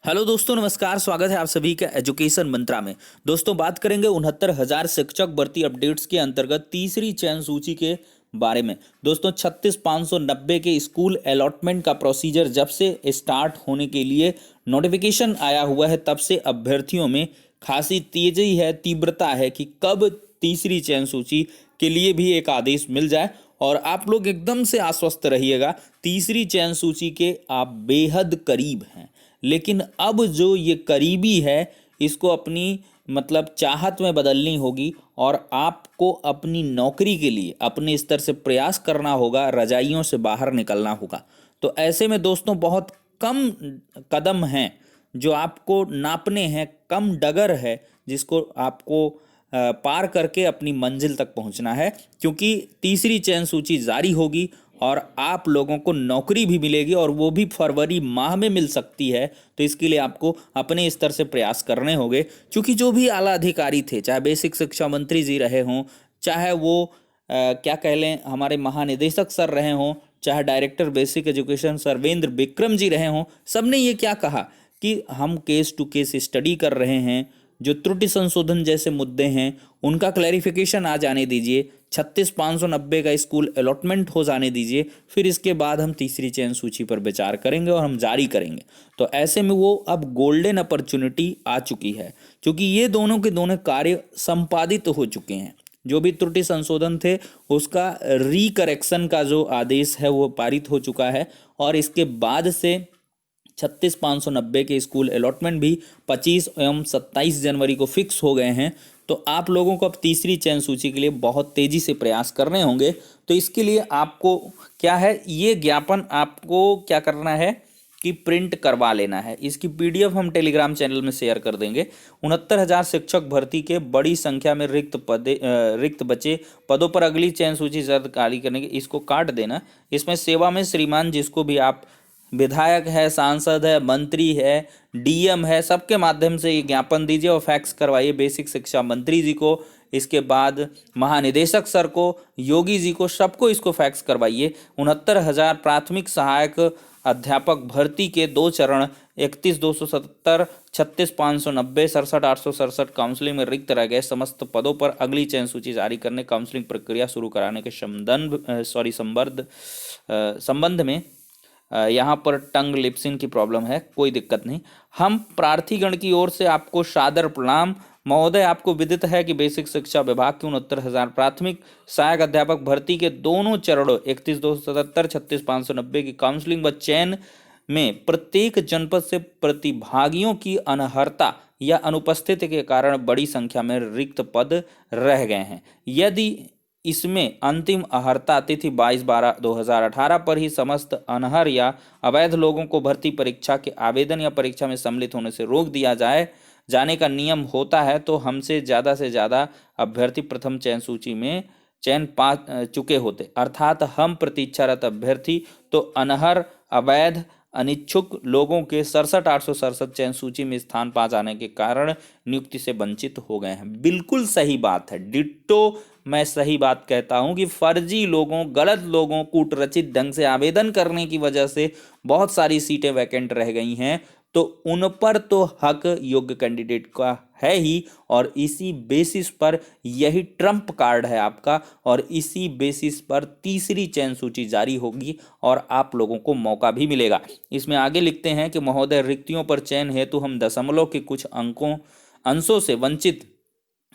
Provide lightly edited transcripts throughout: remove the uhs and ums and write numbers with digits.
Hello दोस्तों, नमस्कार। स्वागत है आप सभी का एजुकेशन मंत्रा में। दोस्तों, बात करेंगे 69,000 शिक्षक भर्ती अपडेट्स के अंतर्गत तीसरी चयन सूची के बारे में। दोस्तों, 36,590 के स्कूल अलॉटमेंट का प्रोसीजर जब से स्टार्ट होने के लिए नोटिफिकेशन आया हुआ है, तब से अभ्यर्थियों में खासी तेजी है, तीव्रता है कि कब तीसरी चयन सूची के लिए भी एक आदेश मिल जाए। और आप लोग एकदम से आश्वस्त रहिएगा, तीसरी चयन सूची के आप बेहद करीब हैं। लेकिन अब जो ये करीबी है, इसको अपनी चाहत में बदलनी होगी और आपको अपनी नौकरी के लिए अपने स्तर से प्रयास करना होगा, रजाइयों से बाहर निकलना होगा। तो ऐसे में दोस्तों, बहुत कम कदम हैं जो आपको नापने हैं, कम डगर है जिसको आपको पार करके अपनी मंजिल तक पहुंचना है, क्योंकि तीसरी चयन सूची जारी होगी और आप लोगों को नौकरी भी मिलेगी और वो भी फरवरी माह में मिल सकती है। तो इसके लिए आपको अपने स्तर से प्रयास करने होंगे, क्योंकि जो भी आला अधिकारी थे, चाहे बेसिक शिक्षा मंत्री जी रहे हों, चाहे वो क्या कह लें हमारे महानिदेशक सर रहे हों, चाहे director basic education Sarvendra Vikram ji रहे हों, सबने ये क्या कहा कि हम केस टू केस स्टडी कर रहे हैं। जो त्रुटि संशोधन जैसे मुद्दे हैं उनका क्लैरिफिकेशन आ जाने दीजिए, 36,590 का स्कूल अलॉटमेंट हो जाने दीजिए, फिर इसके बाद हम तीसरी चयन सूची पर विचार करेंगे और हम जारी करेंगे। तो ऐसे में वो अब गोल्डन अपॉर्चुनिटी आ चुकी है, क्योंकि ये दोनों के दोनों कार्य संपादित हो चुके हैं। जो भी त्रुटि संशोधन थे उसका रिकरेक्शन का जो आदेश है वो पारित हो चुका है, और इसके बाद से 36,590 के स्कूल अलॉटमेंट भी 25 एवं 27 जनवरी को फिक्स हो गए हैं। तो आप लोगों को अब तीसरी चयन सूची के लिए बहुत तेजी से प्रयास करने होंगे। तो इसके लिए आपको क्या है, ये ज्ञापन आपको क्या करना है कि प्रिंट करवा लेना है। इसकी पीडीएफ हम टेलीग्राम चैनल में शेयर कर देंगे। 69,000 शिक्षक भर्ती के बड़ी संख्या में रिक्त बचे पदों पर अगली चयन सूची जल्द खाली करने के, इसको काट देना। इसमें सेवा में श्रीमान जिसको भी आप, विधायक है, सांसद है, मंत्री है, डीएम है, सबके माध्यम से ये ज्ञापन दीजिए और फैक्स करवाइए बेसिक शिक्षा मंत्री जी को, इसके बाद महानिदेशक सर को, योगी जी को, सबको इसको फैक्स करवाइए। 69,000 प्राथमिक सहायक अध्यापक भर्ती के 2 चरण 31,277, 36,590, 67,867 काउंसलिंग में रिक्त रह गए समस्त पदों पर अगली चयन सूची जारी करने, काउंसलिंग प्रक्रिया शुरू कराने के संबंध में यहाँ पर टंग लिप्सिन की प्रॉब्लम है, कोई दिक्कत नहीं। हम प्रार्थीगण की ओर से आपको सादर प्रणाम। महोदय, आपको विदित है कि बेसिक शिक्षा विभाग के 69,000 प्राथमिक सहायक अध्यापक भर्ती के दोनों चरणों 31,277, 36,590 की काउंसलिंग व चयन में प्रत्येक जनपद से प्रतिभागियों की अनर्हता या अनुपस्थिति के कारण बड़ी संख्या में रिक्त पद रह गए हैं। यदि इसमें अंतिम अहर्ता तिथि 22/12/2018 पर ही समस्त अनहर या अवैध लोगों को भर्ती परीक्षा के आवेदन या परीक्षा में सम्मिलित होने से रोक दिया जाने का नियम होता है, तो हमसे ज़्यादा अभ्यर्थी प्रथम चयन सूची में चयन पा चुके होते, अर्थात हम प्रतीक्षारत अभ्यर्थी तो अनहर, अवैध, अनिच्छुक लोगों के 67,867 चयन सूची में स्थान पा जाने के कारण नियुक्ति से वंचित हो गए हैं। बिल्कुल सही बात है, डिट्टो मैं सही बात कहता हूं कि फर्जी लोगों, गलत लोगों, कूटरचित ढंग से आवेदन करने की वजह से बहुत सारी सीटें वैकेंट रह गई हैं। तो उन पर तो हक योग्य कैंडिडेट का है ही, और इसी बेसिस पर यही ट्रम्प कार्ड है आपका, और इसी बेसिस पर तीसरी चयन सूची जारी होगी और आप लोगों को मौका भी मिलेगा। इसमें आगे लिखते हैं कि महोदय, रिक्तियों पर चयन हेतु हम दशमलव के कुछ अंशों से वंचित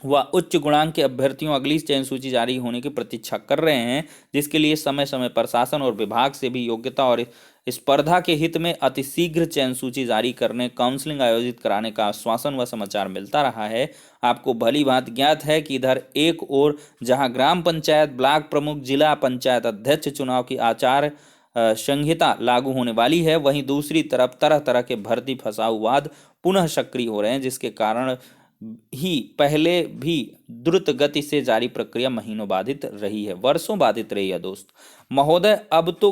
व उच्च गुणांक के अभ्यर्थियों अगली चयन सूची जारी होने की प्रतीक्षा कर रहे हैं, जिसके लिए समय समय प्रशासन और विभाग से भी योग्यता और स्पर्धा के हित में अतिशीघ्र चयन सूची जारी करने, काउंसलिंग आयोजित कराने का आश्वासन व समाचार मिलता रहा है। आपको भली बात ज्ञात है कि इधर एक ओर जहां ग्राम पंचायत, ब्लॉक प्रमुख, जिला पंचायत अध्यक्ष चुनाव की आचार संहिता लागू होने वाली है, वहीं दूसरी तरफ तरह तरह के भर्ती फसाऊवाद पुनः सक्रिय हो रहे हैं, जिसके कारण ही पहले भी द्रुत गति से जारी प्रक्रिया महीनों बाधित रही है, वर्षों बाधित रही है। दोस्त महोदय, अब तो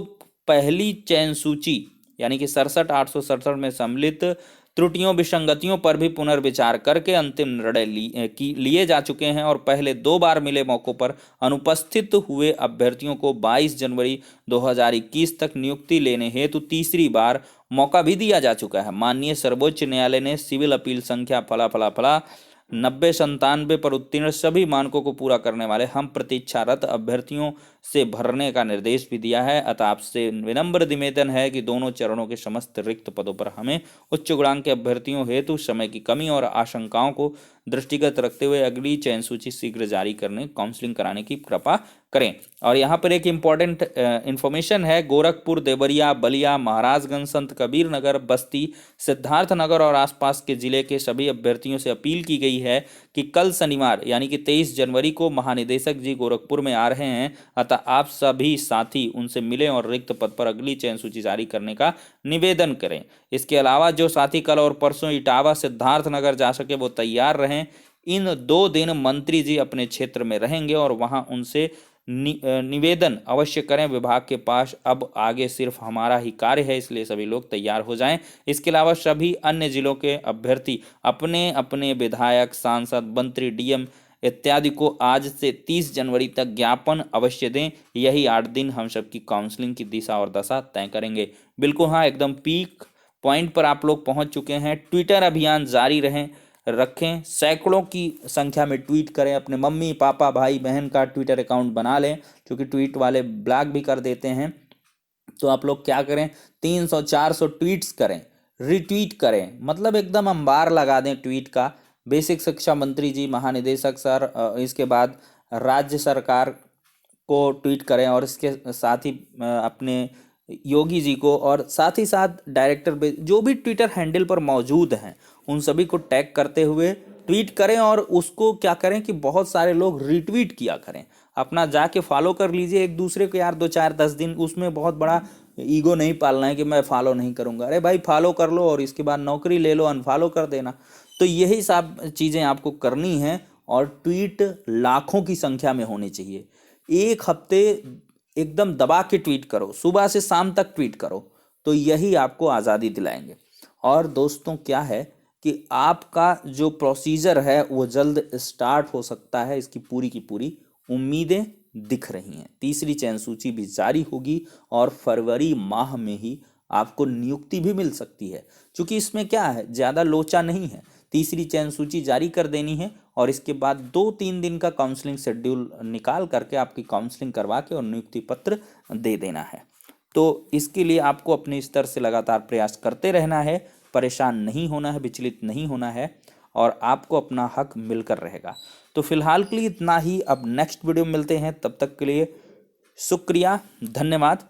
पहली चयन सूची यानी कि 67,867 में सम्मिलित त्रुटियों, विसंगतियों पर भी पुनर्विचार करके अंतिम निर्णय लिए जा चुके हैं, और पहले 2 बार मिले मौकों पर अनुपस्थित हुए अभ्यर्थियों को 22 जनवरी 2021 तक नियुक्ति लेने हेतु तीसरी बार मौका भी दिया जा चुका है। माननीय सर्वोच्च न्यायालय ने सिविल अपील संख्या फला फला फला 9097 पर उत्तीर्ण सभी मानकों को पूरा करने वाले हम प्रतीक्षारत अभ्यर्थियों से भरने का निर्देश भी दिया है। अतः आपसे विनम्र निवेदन है कि दोनों चरणों के समस्त रिक्त पदों पर हमें उच्च गुणांक के अभ्यर्थियों हेतु समय की कमी और आशंकाओं को दृष्टिगत रखते हुए अगली चयन सूची शीघ्र जारी करने, काउंसलिंग कराने की कृपा करें। और यहाँ पर एक इम्पॉर्टेंट इंफॉर्मेशन है, गोरखपुर, देवरिया, बलिया, महाराजगंज, संत कबीर नगर, बस्ती, सिद्धार्थ नगर और आसपास के जिले के सभी अभ्यर्थियों से अपील की गई है कि कल शनिवार यानी कि 23 जनवरी को महानिदेशक जी गोरखपुर में आ रहे हैं। अतः आप सभी साथी उनसे मिलें और रिक्त पद पर अगली चयन सूची जारी करने का निवेदन करें। इसके अलावा जो साथी कल और परसों इटावा, सिद्धार्थ नगर जा सके वो तैयार रहें। इन 2 दिन मंत्री जी अपने क्षेत्र में रहेंगे और वहां उनसे निवेदन अवश्य करें। विभाग के पास अब आगे सिर्फ हमारा ही कार्य है, इसलिए सभी लोग तैयार हो जाएं। इसके अलावा सभी अन्य जिलों के अभ्यर्थी अपने अपने विधायक, सांसद, मंत्री, डीएम इत्यादि को आज से 30 जनवरी तक ज्ञापन अवश्य दें। यही 8 दिन हम सबकी काउंसलिंग की दिशा और दशा तय करेंगे। बिल्कुल हाँ, एकदम पीक पॉइंट पर आप लोग पहुंच चुके हैं। ट्विटर अभियान जारी रखें, सैकड़ों की संख्या में ट्वीट करें, अपने मम्मी पापा भाई बहन का ट्विटर अकाउंट बना लें, क्योंकि ट्वीट वाले ब्लॉक भी कर देते हैं। तो आप लोग क्या करें, 300-400 ट्वीट्स करें, रिट्वीट करें, मतलब एकदम अंबार लगा दें ट्वीट का। बेसिक शिक्षा मंत्री जी, महानिदेशक सर, इसके बाद राज्य सरकार को ट्वीट करें और इसके साथ ही अपने योगी जी को, और साथ ही साथ डायरेक्टर जो भी ट्विटर हैंडल पर मौजूद हैं उन सभी को टैग करते हुए ट्वीट करें और उसको क्या करें कि बहुत सारे लोग रिट्वीट किया करें। अपना जाके फॉलो कर लीजिए एक दूसरे को यार, 2-4-10 दिन। उसमें बहुत बड़ा ईगो नहीं पालना है कि मैं फॉलो नहीं करूंगा। अरे भाई फॉलो कर लो और इसके बाद नौकरी ले लो, अनफॉलो कर देना। तो यही सब चीज़ें आपको करनी है और ट्वीट लाखों की संख्या में होनी चाहिए। एक हफ्ते एकदम दबा के ट्वीट करो, सुबह से शाम तक ट्वीट करो, तो यही आपको आज़ादी दिलाएंगे। और दोस्तों क्या है कि आपका जो प्रोसीजर है वो जल्द स्टार्ट हो सकता है, इसकी पूरी की पूरी उम्मीदें दिख रही हैं। तीसरी चयन सूची भी जारी होगी और फरवरी माह में ही आपको नियुक्ति भी मिल सकती है, क्योंकि इसमें क्या है, ज़्यादा लोचा नहीं है। तीसरी चयन सूची जारी कर देनी है और इसके बाद 2-3 दिन का काउंसलिंग शेड्यूल निकाल करके आपकी काउंसलिंग करवा के और नियुक्ति पत्र दे देना है। तो इसके लिए आपको अपने स्तर से लगातार प्रयास करते रहना है, परेशान नहीं होना है, विचलित नहीं होना है और आपको अपना हक मिलकर रहेगा। तो फिलहाल के लिए इतना ही, अब नेक्स्ट वीडियो में मिलते हैं, तब तक के लिए शुक्रिया, धन्यवाद।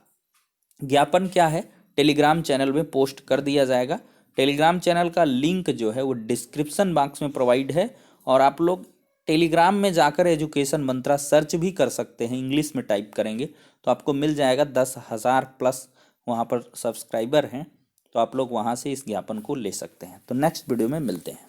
ज्ञापन क्या है, टेलीग्राम चैनल में पोस्ट कर दिया जाएगा। टेलीग्राम चैनल का लिंक जो है वो डिस्क्रिप्शन बॉक्स में प्रोवाइड है और आप लोग टेलीग्राम में जाकर एजुकेशन मंत्रा सर्च भी कर सकते हैं। इंग्लिश में टाइप करेंगे तो आपको मिल जाएगा। 10,000 प्लस वहाँ पर सब्सक्राइबर हैं, तो आप लोग वहाँ से इस ज्ञापन को ले सकते हैं। तो नेक्स्ट वीडियो में मिलते हैं।